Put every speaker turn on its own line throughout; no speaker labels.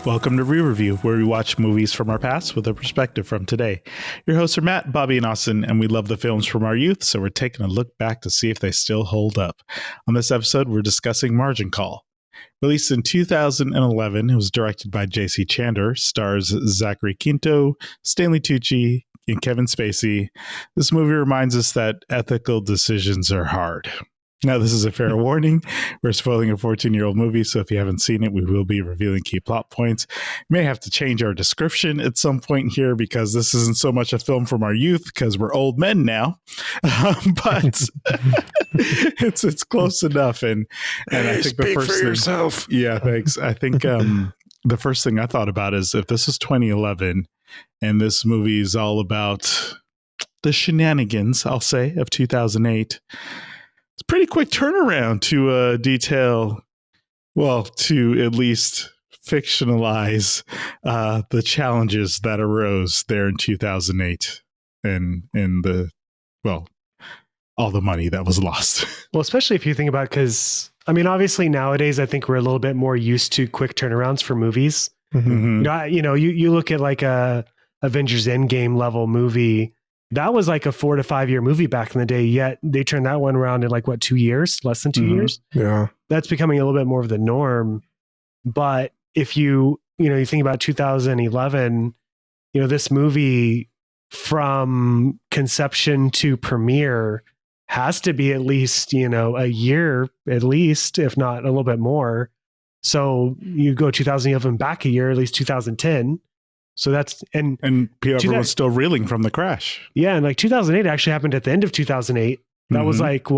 Welcome to ReReview, where we watch movies from our past with a perspective from today. Your hosts are Matt, Bobby, and Austin, and we love the films from our youth, so we're taking a look back to see if they still hold up. On this episode, we're discussing Margin Call. Released in 2011, it was directed by JC Chandor, stars Zachary Quinto, Stanley Tucci, and Kevin Spacey. This movie reminds us that ethical decisions are hard. Now, this is a fair warning. We're spoiling a 14-year-old movie, so if you haven't seen it, we will be revealing key plot points. We may have to change our description at some point here because this isn't so much a film from our youth because we're old men now, but it's close enough. And I think the first thing, yourself. Yeah, thanks. I think the first thing I thought about is if this is 2011 and this movie is all about the shenanigans, I'll say, of 2008. It's a pretty quick turnaround to to at least fictionalize the challenges that arose there in 2008 and all the money that was lost.
Well, especially if you think about, because I mean, obviously nowadays I think we're a little bit more used to quick turnarounds for movies. Mm-hmm. You look at like a Avengers Endgame level movie. That was like a 4 to 5 year movie back in the day, yet they turned that one around in like 2 years, less than 2 years.
Yeah.
That's becoming a little bit more of the norm. But if you think about 2011, this movie from conception to premiere has to be at least, a year, at least, if not a little bit more. So you go 2011 back a year, at least 2010. So that's and
everyone's still reeling from the crash.
Yeah, and like 2008 actually happened at the end of 2008. That was like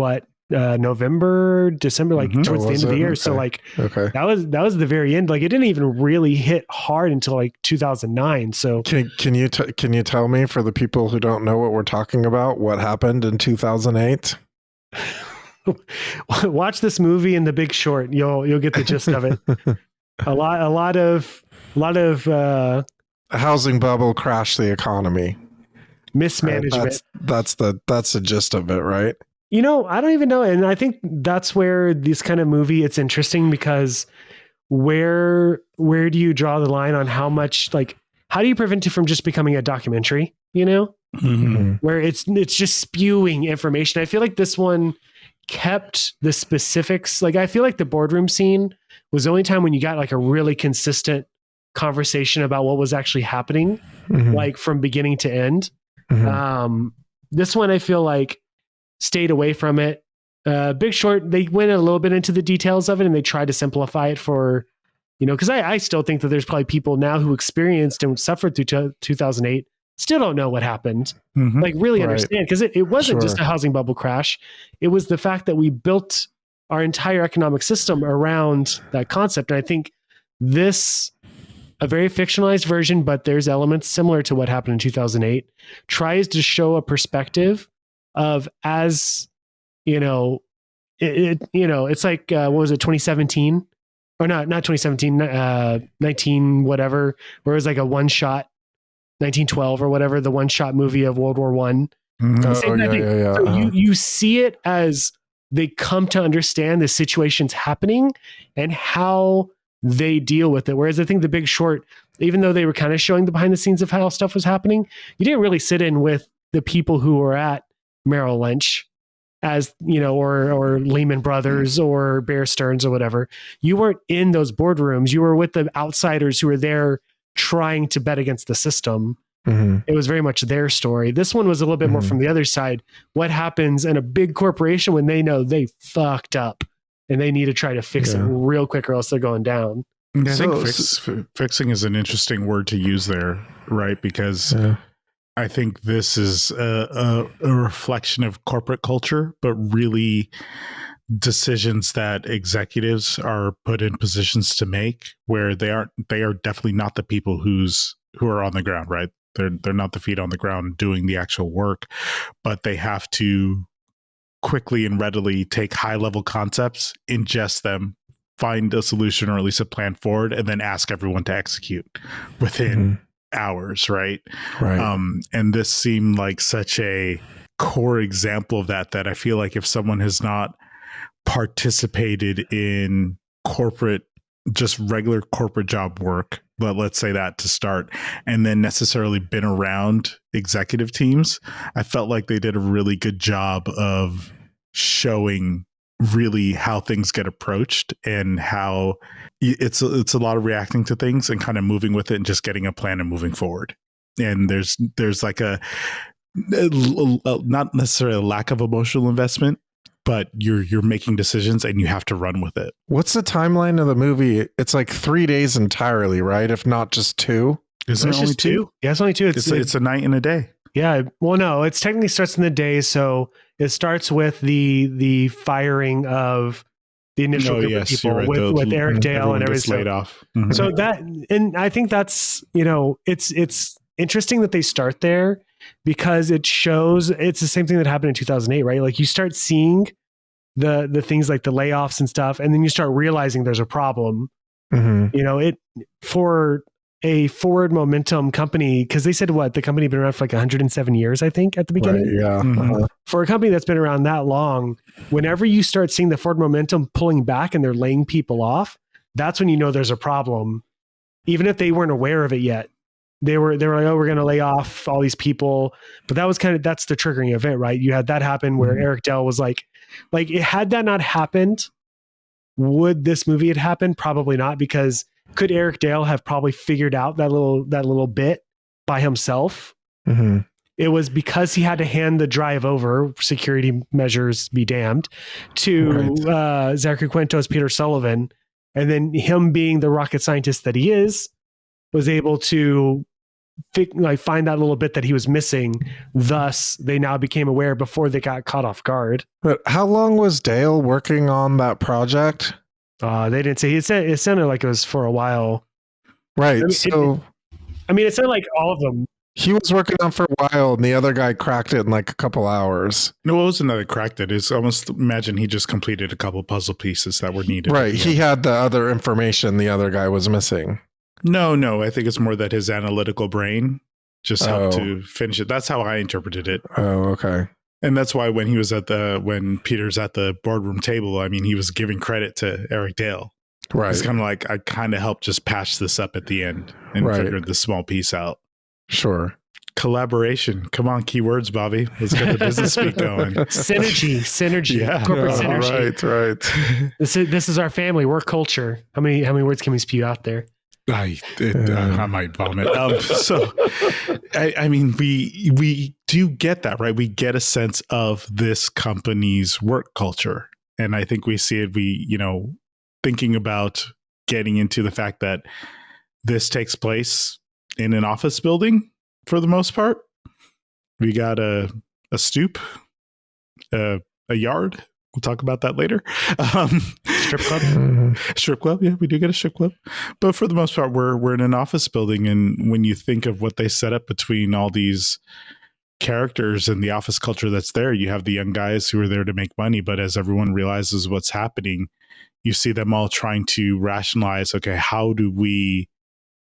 November, December, like towards the end of the year. Okay. So like that was the very end. Like it didn't even really hit hard until like 2009. So
can you tell me, for the people who don't know what we're talking about, what happened in 2008?
Watch this movie in The Big Short. You'll get the gist of it. A lot of
a housing bubble crashed the economy.
Mismanagement.
That's the gist of it, right?
I don't even know. And I think that's where this kind of movie, it's interesting because where do you draw the line on how much, like, how do you prevent it from just becoming a documentary, where it's just spewing information. I feel like this one kept the specifics. Like, I feel like the boardroom scene was the only time when you got like a really consistent conversation about what was actually happening, like from beginning to end. This one I feel like stayed away from it. Big Short, they went a little bit into the details of it and they tried to simplify it for, because I still think that there's probably people now who experienced and suffered through 2008 still don't know what happened, like really understand, because it wasn't just a housing bubble crash. It was the fact that we built our entire economic system around that concept. And I think this, a very fictionalized version, but there's elements similar to what happened in 2008, tries to show a perspective of, as it's like, what was it, 2017 or not 2017, 19 whatever, where it was like a one shot 1912 or whatever, the one shot movie of World War I. So you see it as they come to understand the situation's happening and how they deal with it. Whereas I think The Big Short, even though they were kind of showing the behind the scenes of how stuff was happening, you didn't really sit in with the people who were at Merrill Lynch, as or Lehman Brothers or Bear Stearns or whatever. You weren't in those boardrooms. You were with the outsiders who were there trying to bet against the system. It was very much their story. This one was a little bit more from the other side. What happens in a big corporation when they know they fucked up and they need to try to fix it real quick or else they're going down?
I think fixing is an interesting word to use there, right? Because I think this is a reflection of corporate culture, but really decisions that executives are put in positions to make, where they are definitely not the people who are on the ground, right? They're not the feet on the ground doing the actual work, but they have to quickly and readily take high level concepts, ingest them, find a solution or at least a plan forward, and then ask everyone to execute within hours, right? And this seemed like such a core example of that I feel like if someone has not participated in corporate, just regular corporate job work let's say that to start, and then necessarily been around executive teams. I felt like they did a really good job of showing really how things get approached and how it's a lot of reacting to things and kind of moving with it and just getting a plan and moving forward. And there's like a not necessarily a lack of emotional investment, but you're making decisions and you have to run with it.
What's the timeline of the movie? It's like 3 days entirely, right? If not just 2.
Isn't it only
just
2?
Yeah, it's only 2.
It's a night and a day.
Yeah. Well, no, it's technically starts in the day. So it starts with the firing of the initial group of people with Eric Dale and everything.
Laid off.
So that, and I think that's, it's interesting that they start there because it shows it's the same thing that happened in 2008, right? Like you start seeing the things like the layoffs and stuff, and then you start realizing there's a problem. Mm-hmm. For a forward momentum company, because they said the company had been around for like 107 years, I think, at the beginning.
Right, yeah.
Mm-hmm. For a company that's been around that long, whenever you start seeing the forward momentum pulling back and they're laying people off, that's when you know there's a problem, even if they weren't aware of it yet. They were like, oh, we're going to lay off all these people. But that was that's the triggering event, right? You had that happen where Eric Dell was like, had that not happened, would this movie have happened? Probably not, because could Eric Dale have probably figured out that little bit by himself? Mm-hmm. It was because he had to hand the drive over, security measures be damned, to Zachary Quinto as Peter Sullivan. And then him being the rocket scientist that he is, was able to find that little bit that he was missing. Thus, they now became aware before they got caught off guard.
But how long was Dale working on that project?
They didn't say. It sounded like it was for a while.
Right.
It sounded like all of them.
He was working on for a while, and the other guy cracked it in like a couple hours.
No, it wasn't that he cracked it. It's almost, imagine he just completed a couple puzzle pieces that were needed.
Right. He had the other information the other guy was missing. No,
I think it's more that his analytical brain just helped to finish it. That's how I interpreted it.
Oh, okay.
And that's why when Peter's at the boardroom table, I mean, he was giving credit to Eric Dale.
Right.
It's kind of like, I kind of helped just patch this up at the end and figured this small piece out.
Sure.
Collaboration. Come on, keywords, Bobby. Let's get the business speak going.
Synergy.
Yeah.
Corporate synergy.
Right.
This is our family work culture. How many words can we spew out there?
I might vomit. I mean, we do get that, right? We get a sense of this company's work culture. And I think we see it, thinking about getting into the fact that this takes place in an office building for the most part. We got a stoop, a yard. We'll talk about that later.
Strip club.
Strip club. Yeah, we do get a strip club. But for the most part, we're in an office building. And when you think of what they set up between all these characters and the office culture that's there, you have the young guys who are there to make money. But as everyone realizes what's happening, you see them all trying to rationalize, okay, how do we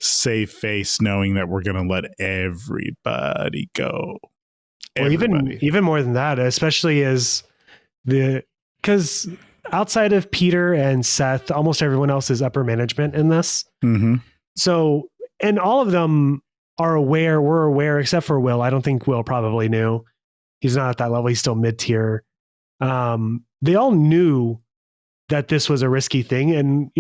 save face knowing that we're going to let everybody go?
Well, even more than that, especially as because outside of Peter and Seth, almost everyone else is upper management in this. Mm-hmm. So, and all of them we're aware, except for Will. I don't think Will probably knew. He's not at that level. He's still mid-tier. They all knew that this was a risky thing. And,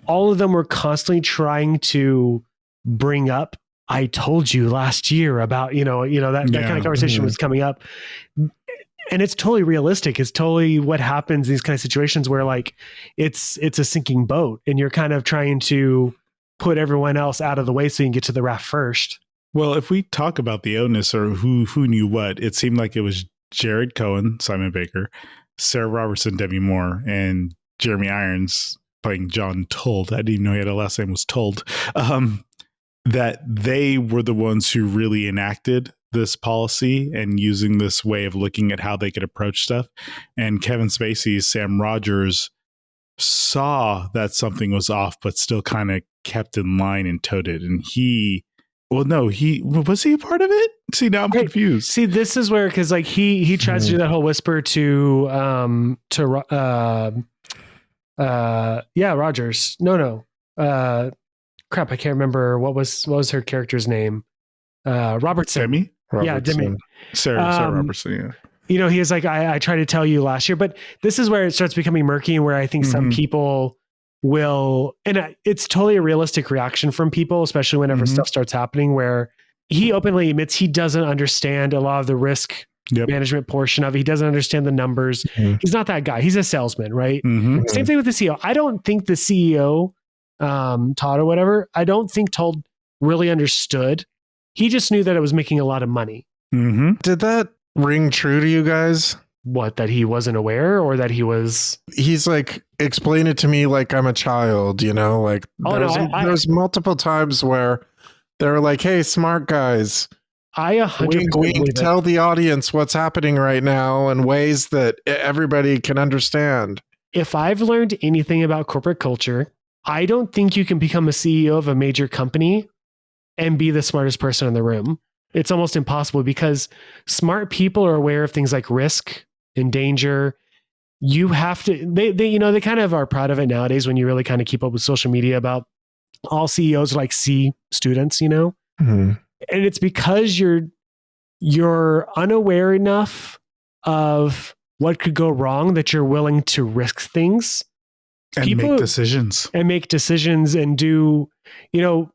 all of them were constantly trying to bring up, I told you last year about, that kind of conversation was coming up. And it's totally realistic. It's totally what happens in these kind of situations where it's a sinking boat and you're kind of trying to put everyone else out of the way so you can get to the raft first.
Well, if we talk about the onus or who knew what, it seemed like it was Jared Cohen, Simon Baker, Sarah Robertson, Demi Moore, and Jeremy Irons playing John Told. I didn't even know he had a last name was Told. That they were the ones who really enacted this policy and using this way of looking at how they could approach stuff. And Kevin Spacey's Sam Rogers saw that something was off, but still kind of kept in line and towed it. And was he a part of it? See, now I'm confused.
See, this is where, because he tries to do that whole whisper to Rogers. No. crap, I can't remember what was her character's name. Robertson.
Demi?
Yeah, Demi.
Sarah Robertson, yeah.
You know, he was like, I tried to tell you last year, but this is where it starts becoming murky and where I think some people will, and it's totally a realistic reaction from people, especially whenever stuff starts happening, where he openly admits he doesn't understand a lot of the risk management portion of it. He doesn't understand the numbers. He's not that guy. He's a salesman, right? Same thing with the CEO. I don't think the CEO, Todd or whatever, I don't think Todd really understood. He just knew that it was making a lot of money.
Did that ring true to you guys?
What, that he wasn't aware, or that he was?
He's like, explain it to me like I'm a child, you know, like there's multiple times where they're like, hey, smart guys,
I 100%
wink, tell the audience what's happening right now in ways that everybody can understand.
If I've learned anything about corporate culture, I don't think you can become a CEO of a major company and be the smartest person in the room. It's almost impossible, because smart people are aware of things like risk and danger. You have to, they kind of are proud of it nowadays when you really kind of keep up with social media about all CEOs are like C students, you know? And it's because you're unaware enough of what could go wrong that you're willing to risk things
and make decisions
and do, you know,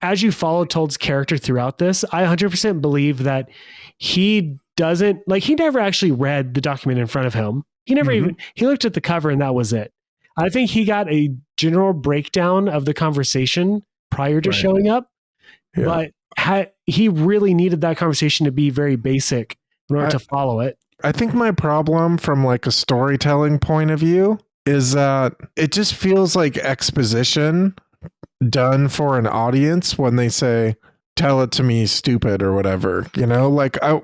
as you follow Todd's character throughout this, I 100% believe that he never actually read the document in front of him. He never he looked at the cover and that was it. I think he got a general breakdown of the conversation prior to showing up, but he really needed that conversation to be very basic in order to follow it.
I think my problem from like a storytelling point of view is that it just feels like exposition done for an audience when they say, tell it to me, stupid, or whatever, you know, like I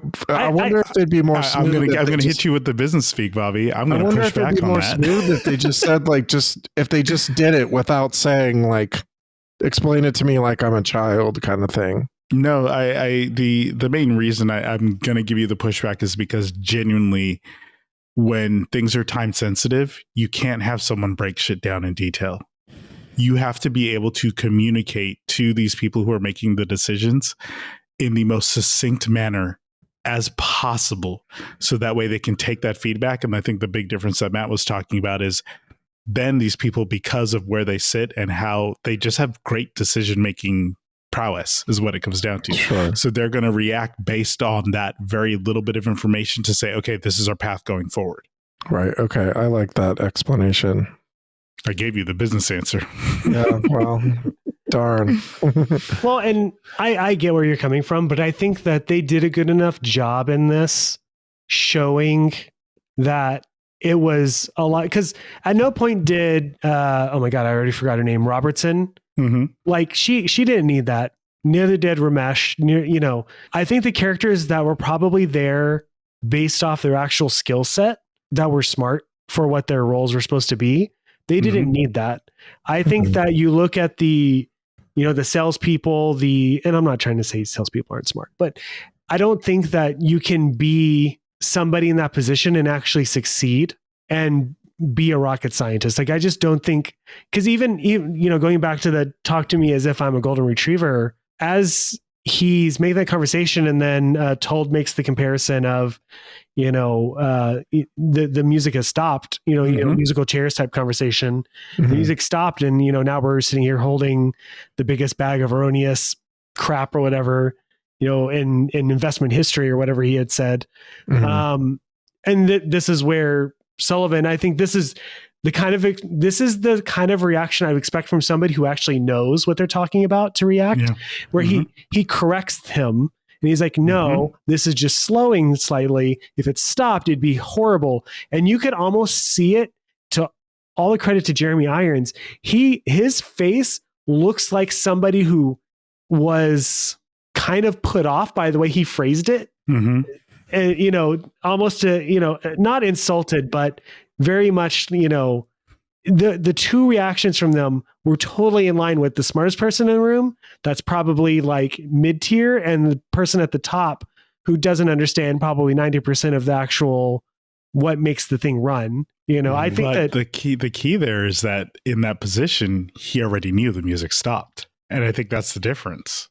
wonder if they'd be more smooth.
I'm gonna hit you with the business speak, Bobby. I'm gonna push back on that.
Smooth if they just said like, if they just did it without saying like, explain it to me like I'm a child kind of thing.
No, the main reason I'm gonna give you the pushback is because genuinely, when things are time sensitive, you can't have someone break shit down in detail. You have to be able to communicate to these people who are making the decisions in the most succinct manner as possible. So that way they can take that feedback. And I think the big difference that Matt was talking about is then these people, because of where they sit and how they just have great decision-making prowess is what it comes down to.
Sure.
So they're going to react based on that very little bit of information to say, okay, this is our path going forward.
Right. Okay. I like that explanation.
I gave you the business answer.
Yeah, well, darn.
Well, and I get where you're coming from, but I think that they did a good enough job in this showing that it was a lot, because at no point did, oh my God, I already forgot her name, Robertson. Like she didn't need that. Neither did Ramesh. You know, I think the characters that were probably there based off their actual skill set that were smart for what their roles were supposed to be, they didn't need that. I think that you look at the, you know, the salespeople, and I'm not trying to say salespeople aren't smart, but I don't think that you can be somebody in that position and actually succeed and be a rocket scientist. Like, I just don't think, because even, you know, going back to the talk to me as if I'm a golden retriever, as he's making that conversation and then Told makes the comparison of, you know, the music has stopped, you know, musical chairs type conversation. The music stopped. And, you know, now we're sitting here holding the biggest bag of erroneous crap or whatever, you know, in investment history or whatever he had said. And this is where Sullivan, I think this is the kind of reaction I would expect from somebody who actually knows what they're talking about to react, where he corrects him. And he's like, no, this is just slowing slightly. If it stopped, it'd be horrible. And you could almost see it, to all the credit to Jeremy Irons. His face looks like somebody who was kind of put off by the way he phrased it. And, you know, almost, you know, not insulted, but very much, you know, the two reactions from them were totally in line with the smartest person in the room. That's probably like mid-tier, and the person at the top who doesn't understand probably 90% of the actual, what makes the thing run. You know, I think that
the key there is that in that position, he already knew the music stopped. And I think that's the difference.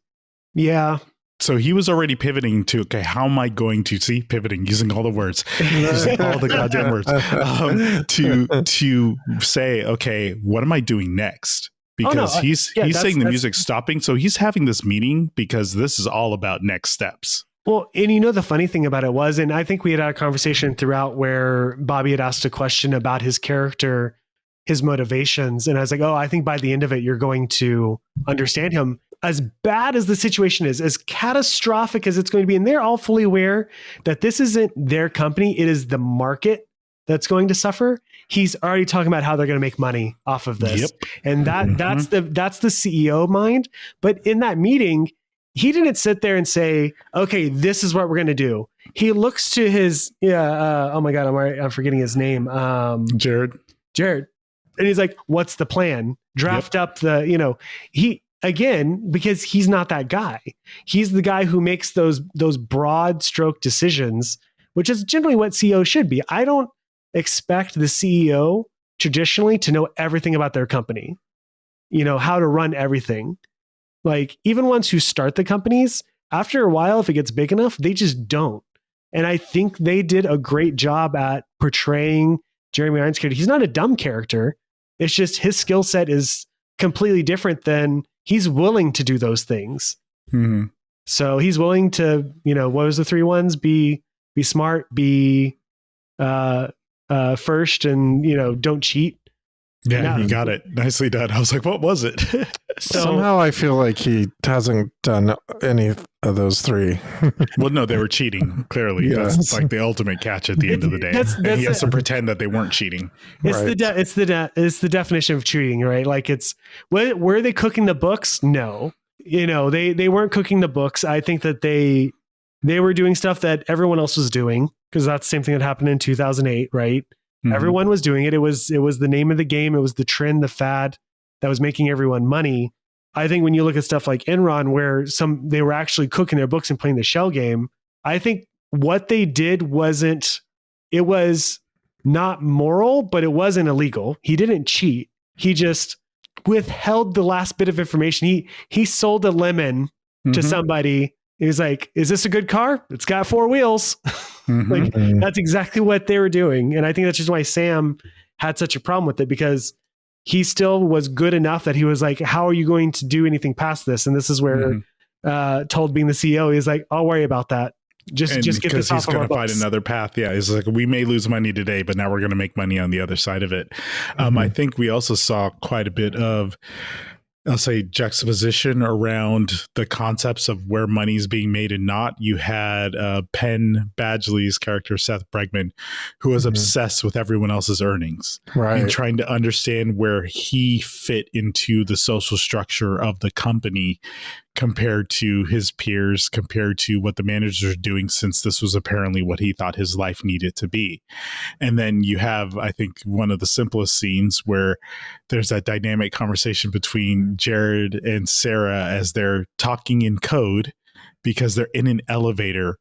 Yeah.
So he was already pivoting to, okay, how am I going to see pivoting, using all the words, using all the goddamn words, to say, okay, what am I doing next? Because he's saying the music's stopping. So he's having this meeting because this is all about next steps.
Well, and the funny thing about it was, and I think we had a conversation throughout where Bobby had asked a question about his character, his motivations. And I was like, I think by the end of it, you're going to understand him. As bad as the situation is, as catastrophic as it's going to be, and they're all fully aware that this isn't their company, it is the market that's going to suffer. He's already talking about how they're going to make money off of this. Yep. And that's the CEO mind. But in that meeting, he didn't sit there and say, okay, this is what we're going to do. He looks to his, oh my God, I'm forgetting his name.
Jared.
And he's like, what's the plan? Draft up the, again, because he's not that guy. He's the guy who makes those broad stroke decisions, which is generally what CEO should be. I don't expect the CEO traditionally to know everything about their company, how to run everything. Like even ones who start the companies, after a while, if it gets big enough, they just don't. And I think they did a great job at portraying Jeremy Irons' character. He's not a dumb character. It's just his skill set is completely different than he's willing to do those things.
Mm-hmm.
So he's willing to, what was the 3 ones? Be smart, be first, and, don't cheat.
Yeah, you got it. Nicely done. I was like, what was it?
Somehow I feel like he hasn't done any of those 3.
Well, no, they were cheating. Clearly, that's like the ultimate catch at the end of the day. And he has to pretend that they weren't cheating.
It's it's the definition of cheating, right? Like were they cooking the books? No, they weren't cooking the books. I think that they were doing stuff that everyone else was doing, because that's the same thing that happened in 2008, right? Mm-hmm. Everyone was doing it. It was the name of the game. It was the trend, the fad that was making everyone money. I think when you look at stuff like Enron, where they were actually cooking their books and playing the shell game, I think what they did it was not moral, but it wasn't illegal. He didn't cheat. He just withheld the last bit of information. He sold a lemon to somebody. He was like, is this a good car? It's got 4 wheels. That's exactly what they were doing. And I think that's just why Sam had such a problem with it, because he still was good enough that he was like, how are you going to do anything past this? And this is where Told being the CEO, he's like, I'll worry about that. Just get this off of our books. He's going to find
another path. Yeah. It's like, we may lose money today, but now we're going to make money on the other side of it. I think we also saw quite a bit of, I'll say, juxtaposition around the concepts of where money's being made and not. You had Penn Badgley's character, Seth Bregman, who was obsessed with everyone else's earnings, and trying to understand where he fit into the social structure of the company compared to his peers, compared to what the managers are doing, since this was apparently what he thought his life needed to be. And then you have, I think, one of the simplest scenes where there's that dynamic conversation between Jared and Sarah as they're talking in code, because they're in an elevator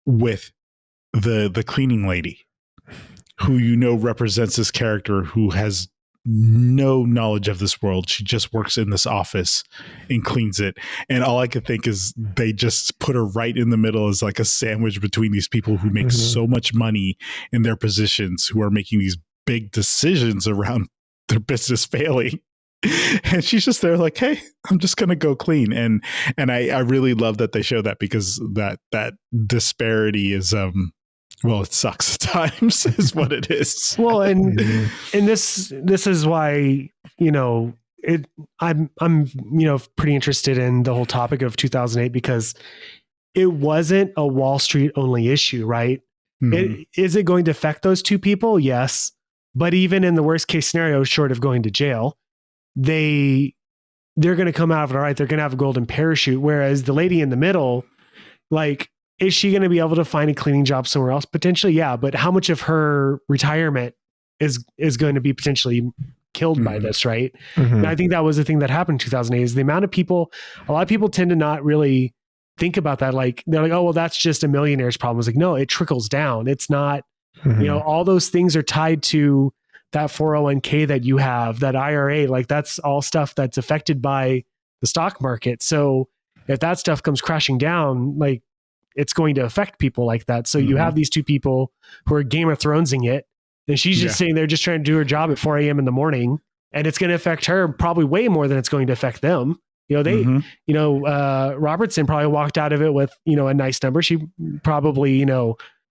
with the cleaning lady, who represents this character who has no knowledge of this world. She just works in this office and cleans it. And all I could think is they just put her right in the middle as like a sandwich between these people who make so much money in their positions, who are making these big decisions around their business failing. And she's just there like, hey, I'm just going to go clean. And I really love that they show that, because that disparity is, well, it sucks at times is what it is.
Well, and this is why, I'm pretty interested in the whole topic of 2008, because it wasn't a Wall Street only issue, right? Is it going to affect those 2 people? Yes. But even in the worst case scenario, short of going to jail, they're going to come out of it all right. They're going to have a golden parachute. Whereas the lady in the middle, like, is she going to be able to find a cleaning job somewhere else? Potentially, yeah. But how much of her retirement is going to be potentially killed by this, right? And I think that was the thing that happened in 2008, is the amount of people, a lot of people tend to not really think about that. Like, they're like, oh, well, that's just a millionaire's problem. It's like, no, it trickles down. It's not, all those things are tied to that 401k that you have, that IRA, like that's all stuff that's affected by the stock market. So if that stuff comes crashing down, like it's going to affect people like that. So you have these two people who are Game of Thronesing it, and she's just sitting there just trying to do her job at 4 a.m. in the morning, and it's going to affect her probably way more than it's going to affect them. Robertson probably walked out of it with, a nice number. She probably,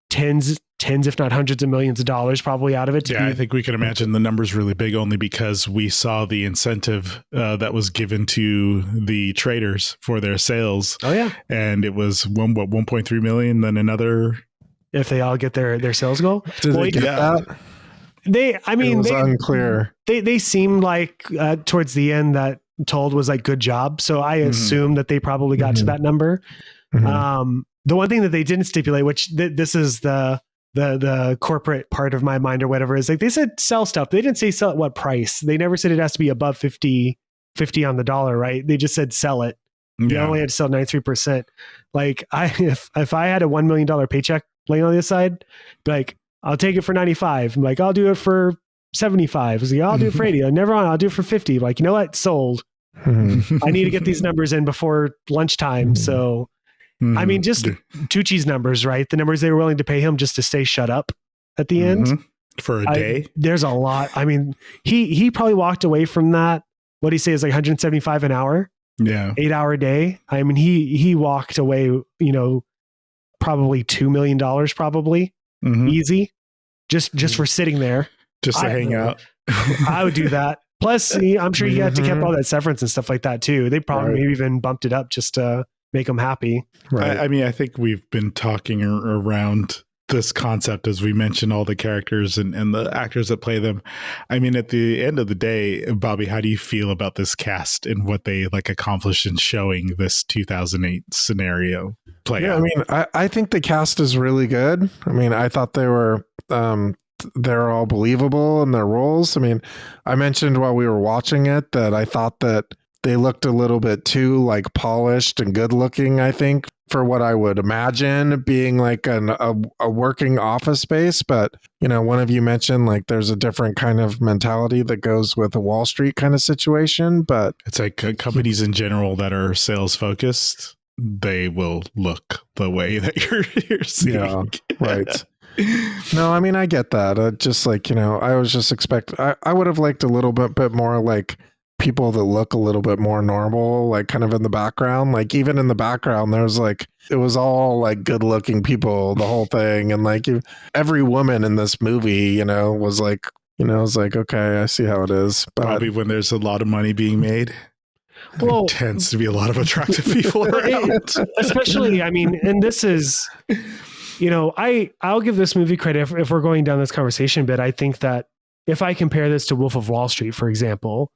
tens, if not hundreds of millions of dollars probably out of it.
I think we can imagine the number's really big only because we saw the incentive that was given to the traders for their sales.
Oh yeah.
And it was 1.3 million, then another.
If they all get their sales goal.
Did they get that?
It was
unclear.
They seemed like towards the end that told was like, good job. So I assume that they probably got to that number. The one thing that they didn't stipulate, which this is the corporate part of my mind or whatever, is like they said sell stuff. They didn't say sell at what price. They never said it has to be above 50 on the dollar, right? They just said sell it. You only had to sell 93%. Like if I had a $1 million paycheck laying on the other side, like I'll take it for 95. I'm like, I'll do it for 75. I was like, I'll do it for 80. Like, never on. I'll do it for 50. Like, you know what? Sold. I need to get these numbers in before lunchtime. So, I mean, just Tucci's numbers, right? The numbers they were willing to pay him just to stay shut up at the end
for a day.
There's a lot. I mean, he probably walked away from that. What he say is like 175 an hour.
Yeah.
8-hour day. I mean, he walked away, probably $2 million, probably easy, just for sitting there,
just to hang out.
I would do that. Plus, I'm sure you had to keep all that severance and stuff like that too. They probably maybe even bumped it up just to make them happy.
Right. I mean, I think we've been talking around this concept as we mentioned all the characters and the actors that play them. I mean, at the end of the day, Bobby, how do you feel about this cast and what they like accomplished in showing this 2008 scenario play out?
I mean, I think the cast is really good. I mean, I thought they're all believable in their roles. I mean, I mentioned while we were watching it that I thought that they looked a little bit too like polished and good looking, I think, for what I would imagine being like a working office space. But, one of you mentioned like there's a different kind of mentality that goes with a Wall Street kind of situation. But
it's like companies in general that are sales focused, they will look the way that you're seeing.
Yeah, right. No, I mean, I get that. Just like, I was just I would have liked a little bit more like people that look a little bit more normal, like kind of in the background. Like even in the background, there's like, it was all like good looking people, the whole thing. And like every woman in this movie, was like, was like, okay, I see how it is. But
probably when there's a lot of money being made, there tends to be a lot of attractive people around.
Especially, I mean, and this is, I'll give this movie credit if we're going down this conversation, but I think that if I compare this to Wolf of Wall Street, for example,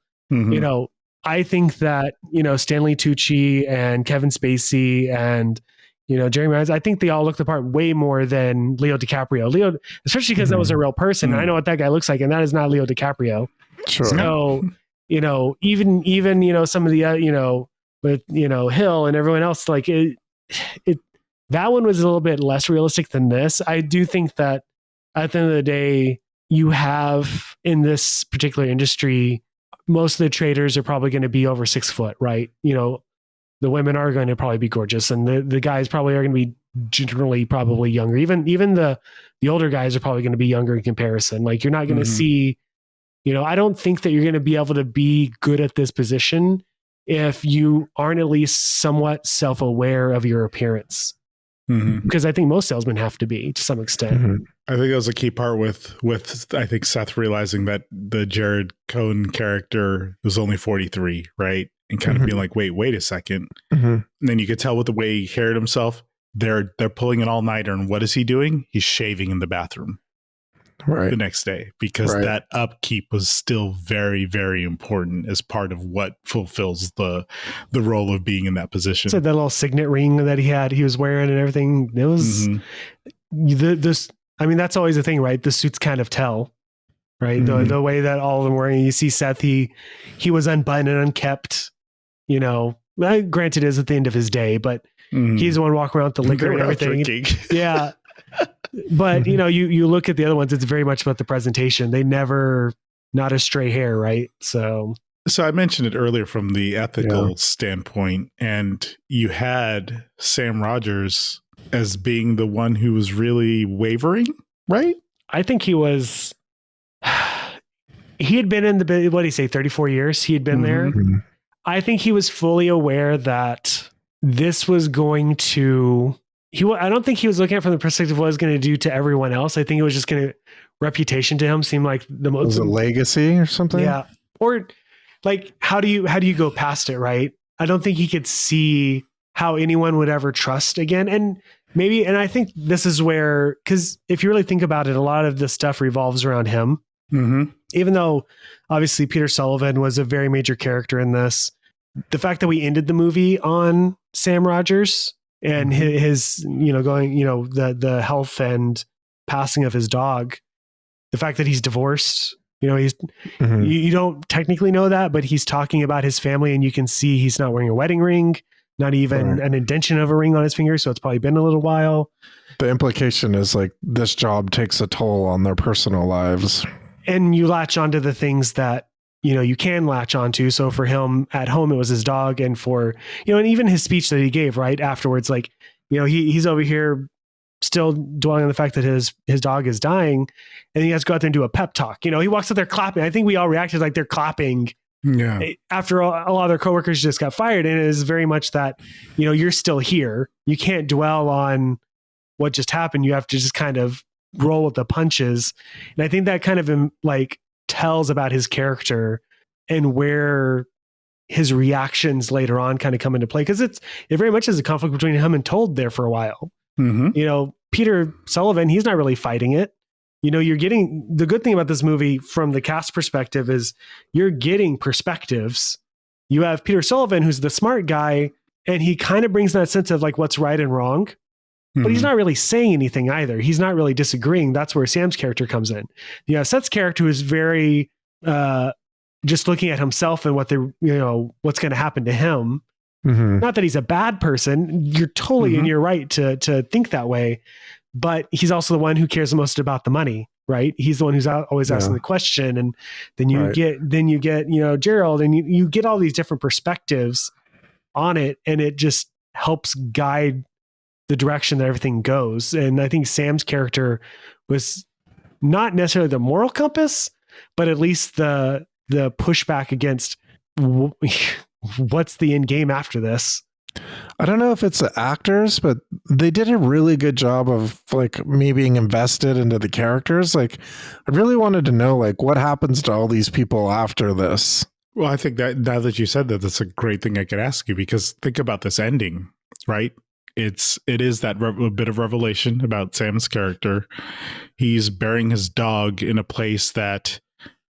I think that, Stanley Tucci and Kevin Spacey and, Jeremy Irons, I think they all look the part way more than Leo DiCaprio. Especially because that was a real person. And I know what that guy looks like, and that is not Leo DiCaprio.
Sure.
So, even, some of the, with, Hill and everyone else, like that one was a little bit less realistic than this. I do think that at the end of the day, you have in this particular industry, most of the traders are probably going to be over 6 foot, right? The women are going to probably be gorgeous, and the guys probably are going to be generally probably younger. Even the older guys are probably going to be younger in comparison. Like you're not going to see, I don't think that you're going to be able to be good at this position if you aren't at least somewhat self-aware of your appearance. Because I think most salesmen have to be to some extent.
I think that was a key part with I think Seth realizing that the Jared Cohen character was only 43, right? And kind of being like, wait a second. And then you could tell with the way he carried himself, they're pulling an all-nighter, and what is he doing? He's shaving in the bathroom the next day, because that upkeep was still very, very important as part of what fulfills the role of being in that position.
So that little signet ring that he was wearing and everything, it was this. I mean, that's always the thing, right? The suits kind of tell, right? The way that all of them were. You see Seth, he was unbuttoned and unkept. Granted, it is at the end of his day, but he's the one walking around with the liquor and everything. Yeah. But you look at the other ones, it's very much about the presentation. They never, not a stray hair, right? So
So I mentioned it earlier from the ethical standpoint, and you had Sam Rogers as being the one who was really wavering, right?
I think he was. He had been in the, what did he say, 34 years? He had been there.
Mm-hmm.
I think he was fully aware that this was going to. I don't think he was looking at it from the perspective of what it was going to do to everyone else. I think it was just going to, reputation to him seemed like the most.
Was it legacy or something?
Yeah. Or like, how do you go past it, right? I don't think he could see how anyone would ever trust again. And I think this is where, because if you really think about it, a lot of the stuff revolves around him.
Mm-hmm.
Even though obviously Peter Sullivan was a very major character in this, the fact that we ended the movie on Sam Rogers and his going, the health and passing of his dog, the fact that he's divorced, he's, you don't technically know that, but he's talking about his family and you can see he's not wearing a wedding ring, not even an indentation of a ring on his finger. So it's probably been a little while.
The implication is like this job takes a toll on their personal lives.
And you latch onto the things that, you can latch onto. So for him at home, it was his dog. And for, and even his speech that he gave right afterwards, like, he's over here still dwelling on the fact that his dog is dying and he has to go out there and do a pep talk. He walks out there clapping. I think we all reacted like they're clapping.
Yeah.
After a lot of their coworkers just got fired. And it is very much that, you're still here. You can't dwell on what just happened. You have to just kind of roll with the punches. And I think that kind of like tells about his character and where his reactions later on kind of come into play. Cause it very much is a conflict between him and Told there for a while.
Mm-hmm.
Peter Sullivan, he's not really fighting it. You're getting, the good thing about this movie from the cast perspective is you're getting perspectives. You have Peter Sullivan, who's the smart guy, and he kind of brings that sense of like what's right and wrong, but he's not really saying anything either. He's not really disagreeing. That's where Sam's character comes in. Seth's character is very, just looking at himself and what what's going to happen to him.
Mm-hmm.
Not that he's a bad person. You're totally in your right to think that way, but he's also the one who cares the most about the money, right? He's the one who's always asking the question. And then you get, Gerald, and you get all these different perspectives on it. And it just helps guide the direction that everything goes. And I think Sam's character was not necessarily the moral compass, but at least the pushback against what's the end game after this.
I don't know if it's the actors, but they did a really good job of like me being invested into the characters. Like I really wanted to know like what happens to all these people after this.
Well, I think that now that you said that, that's a great thing I could ask you, because think about this ending, right? It is that a bit of revelation about Sam's character. He's burying his dog in a place that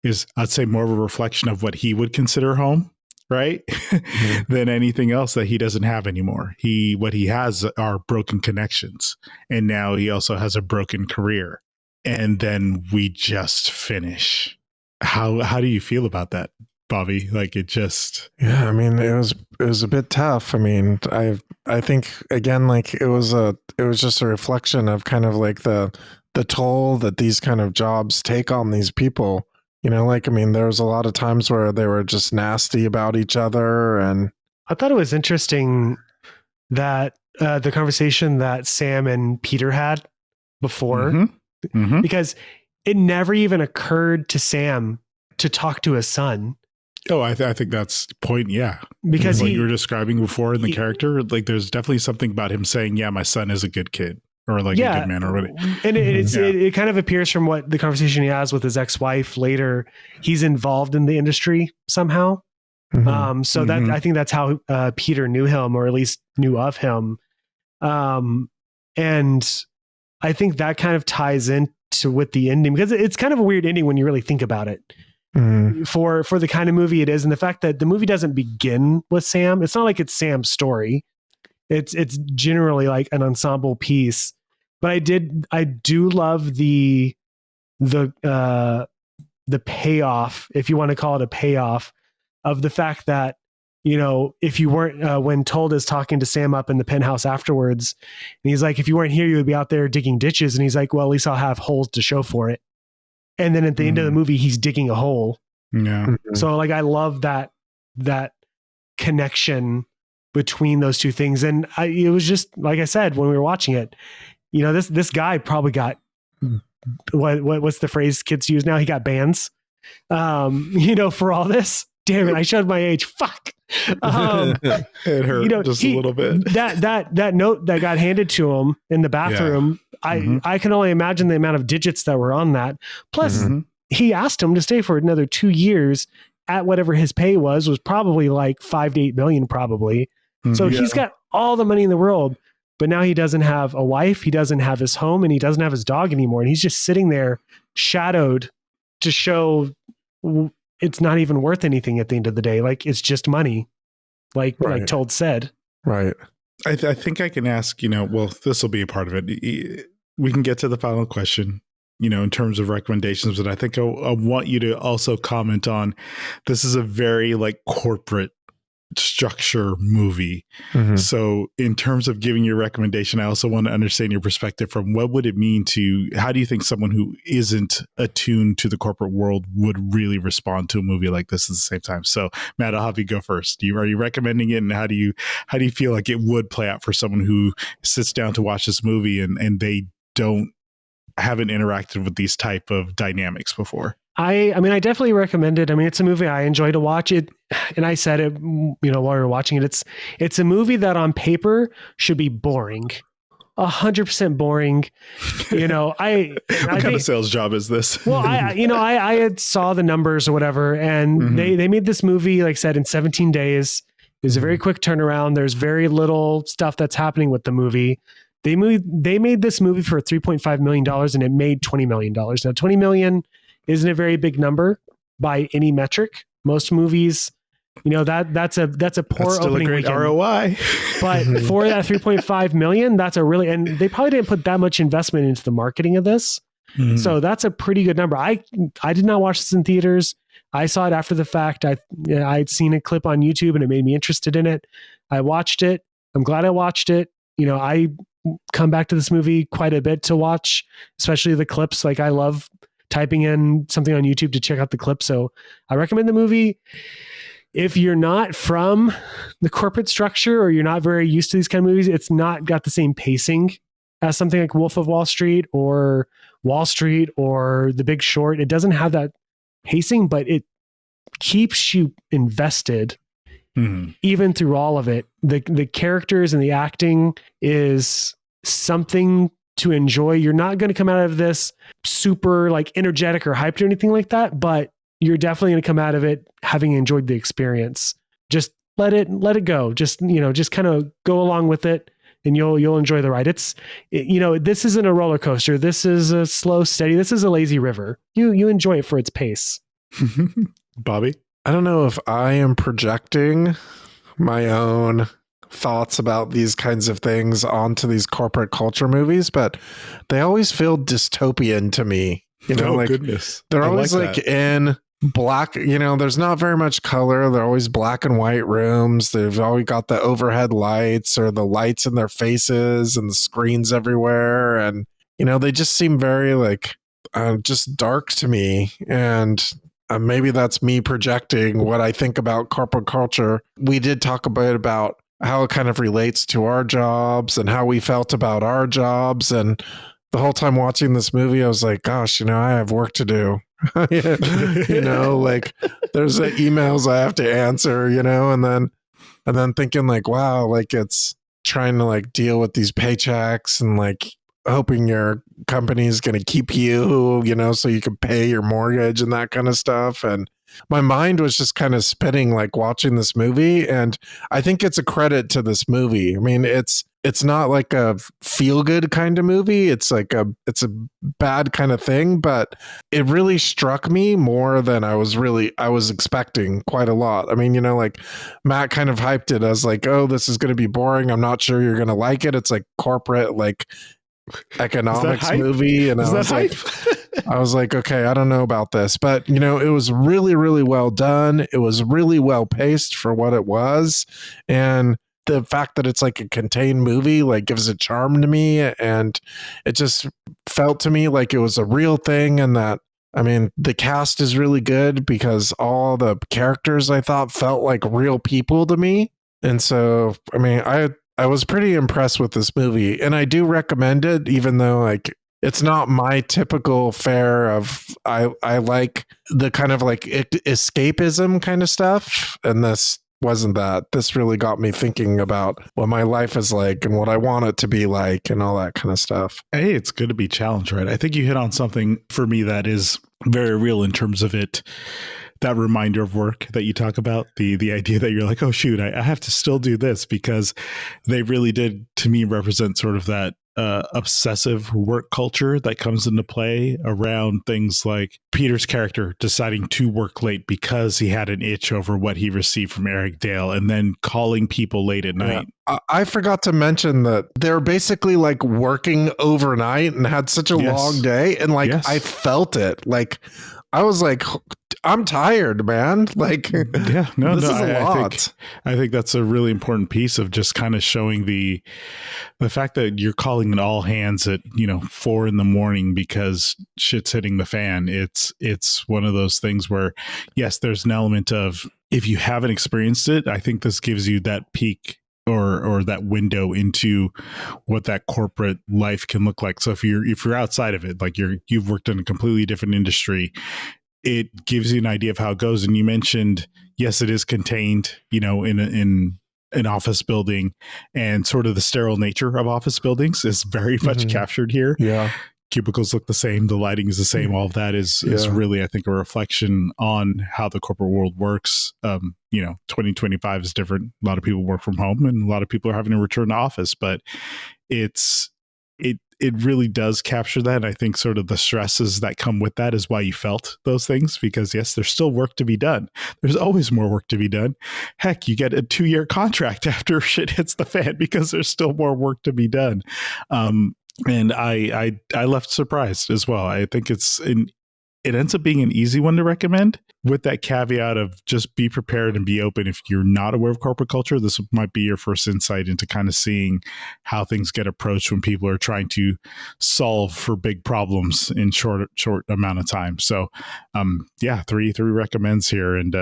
is, I'd say, more of a reflection of what he would consider home, right? Than anything else that he doesn't have anymore. What he has are broken connections. And now he also has a broken career. And then we just finish. How do you feel about that, Bobby? Like it just...
Yeah, I mean, it was a bit tough. I mean, I think again, like it was just a reflection of kind of like the toll that these kind of jobs take on these people. Like, I mean, there was a lot of times where they were just nasty about each other. And
I thought it was interesting that the conversation that Sam and Peter had before, because it never even occurred to Sam to talk to his son.
Oh, I think that's the point. Yeah.
Because
what you were describing before in the character, like there's definitely something about him saying, yeah, my son is a good kid. Or like a good man or whatever.
And it kind of appears from what the conversation he has with his ex-wife later, he's involved in the industry somehow. That I think that's how Peter knew him, or at least knew of him. And I think that kind of ties into with the ending, because it's kind of a weird ending when you really think about it. For the kind of movie it is, and the fact that the movie doesn't begin with Sam. It's not like it's Sam's story. It's generally like an ensemble piece. But I do love the payoff, if you want to call it a payoff, of the fact that, if you weren't, when Told is talking to Sam up in the penthouse afterwards, and he's like, if you weren't here, you would be out there digging ditches. And he's like, well, at least I'll have holes to show for it. And then at the end of the movie, he's digging a hole
Yeah.
Mhm.
So like I love that connection between those two things. And it was just like I said when we were watching it, you know, this guy probably got what's the phrase kids use now? He got bans, you know, for all this. Damn it! I showed my age. Fuck.
It hurt
you know,
just a little bit.
That note that got handed to him in the bathroom.
Mhm.
I can only imagine the amount of digits that were on that. Plus,
Mhm.
he asked him to stay for another 2 years at whatever his pay was probably like 5 to 8 million, probably. So
Yeah.
he's got all the money in the world, but now he doesn't have a wife, he doesn't have his home, and he doesn't have his dog anymore. And he's just sitting there shadowed to show it's not even worth anything at the end of the day. Like it's just money, like Told said.
Right.
I think I can ask, you know, well, this will be a part of it. We can get to the final question, you know, in terms of recommendations, but I think I want you to also comment on, this is a very like corporate structure movie.
Mhm.
So in terms of giving your recommendation, I also want to understand your perspective from what would it mean how do you think someone who isn't attuned to the corporate world would really respond to a movie like this at the same time? So Matt, I'll have you go first. Are you recommending it, and how do you feel like it would play out for someone who sits down to watch this movie and they haven't interacted with these type of dynamics before?
I mean, I definitely recommend it. I mean, it's a movie I enjoy to watch it. And I said it, you know, while we were watching it, it's a movie that on paper should be boring, 100% boring. You know, what
kind of sales job is this?
Well, I had saw the numbers or whatever, and they made this movie, like I said, in 17 days. It was a very quick turnaround. There's very little stuff that's happening with the movie. They made this movie for $3.5 million and it made $20 million. Now, $20 million isn't a very big number by any metric. Most movies, you know, that's a poor
still
opening
a great
weekend.
ROI.
But for that 3.5 million, that's a really, and they probably didn't put that much investment into the marketing of this. So that's a pretty good number. I did not watch this in theaters. I saw it after the fact. I'd seen a clip on YouTube and it made me interested in it. I watched it. I'm glad I watched it. You know, I come back to this movie quite a bit to watch, especially the clips. Like I love typing in something on YouTube to check out the clip. So I recommend the movie. If you're not from the corporate structure or you're not very used to these kind of movies, it's not got the same pacing as something like Wolf of Wall Street or Wall Street or The Big Short. It doesn't have that pacing, but it keeps you invested even through all of it. The characters and the acting is something to enjoy. You're not going to come out of this super like energetic or hyped or anything like that, but you're definitely going to come out of it having enjoyed the experience. Just let it go. Just, you know, just kind of go along with it and you'll enjoy the ride. You know, this isn't a roller coaster. This is a slow, steady. This is a lazy river. You enjoy it for its pace.
Bobby?
I don't know if I am projecting my own thoughts about these kinds of things onto these corporate culture movies, but they always feel dystopian to me. You know, like
goodness.
They're always like in black, you know, there's not very much color. They're always black and white rooms. They've always got the overhead lights or the lights in their faces and the screens everywhere. And, you know, they just seem very like just dark to me. And maybe that's me projecting what I think about corporate culture. We did talk a bit about how it kind of relates to our jobs and how we felt about our jobs. And the whole time watching this movie, I was like, gosh, you know, I have work to do. You know, like there's emails I have to answer, you know, and then thinking like, wow, like it's trying to like deal with these paychecks and like hoping your company's going to keep you, you know, so you can pay your mortgage and that kind of stuff. And my mind was just kind of spinning like watching this movie. And I think it's a credit to this movie. I mean, it's not like a feel good kind of movie. It's like it's a bad kind of thing, but it really struck me more than I was expecting quite a lot. I mean, you know, like Matt kind of hyped it as like, oh, this is going to be boring. I'm not sure you're going to like it. It's like corporate, like economics movie. And I was like, okay, I don't know about this, but you know, it was really, really well done. It was really well paced for what it was. And the fact that it's like a contained movie, like gives a charm to me. And it just felt to me like it was a real thing and that I mean, the cast is really good because all the characters I thought felt like real people to me. And so, I mean, I was pretty impressed with this movie, and I do recommend it, even though like it's not my typical fare of I like the kind of like escapism kind of stuff, and this wasn't that. This really got me thinking about what my life is like and what I want it to be like and all that kind of stuff.
Hey, it's good to be challenged, right? I think you hit on something for me that is very real in terms of it. That reminder of work that you talk about, the idea that you're like, oh, shoot, I have to still do this, because they really did, to me, represent sort of that obsessive work culture that comes into play around things like Peter's character deciding to work late because he had an itch over what he received from Eric Dale, and then calling people late at night.
I forgot to mention that they're basically like working overnight and had such a long day. And like, I felt it. Like, I was like, I'm tired, man. Like,
this is
a lot.
I think that's a really important piece of just kind of showing the fact that you're calling an all hands at 4 a.m. because shit's hitting the fan. It's one of those things where, yes, there's an element of, if you haven't experienced it, I think this gives you that peak or that window into what that corporate life can look like. So if you're outside of it, like you've worked in a completely different industry, it gives you an idea of how it goes. And you mentioned, yes, it is contained, in an office building, and sort of the sterile nature of office buildings is very much captured here.
Yeah.
Cubicles look the same. The lighting is the same. All of that is really, I think, a reflection on how the corporate world works. 2025 is different. A lot of people work from home, and a lot of people are having to return to office, but it really does capture that. And I think sort of the stresses that come with that is why you felt those things, because yes, there's still work to be done. There's always more work to be done. Heck, you get a 2-year contract after shit hits the fan because there's still more work to be done. And I left surprised as well. I think it ends up being an easy one to recommend, with that caveat of just be prepared and be open. If you're not aware of corporate culture, this might be your first insight into kind of seeing how things get approached when people are trying to solve for big problems in short amount of time. So, three recommends here, and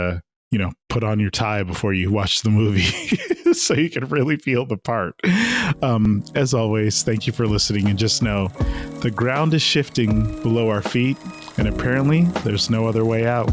put on your tie before you watch the movie so you can really feel the part. As always, thank you for listening, and just know the ground is shifting below our feet, and apparently there's no other way out.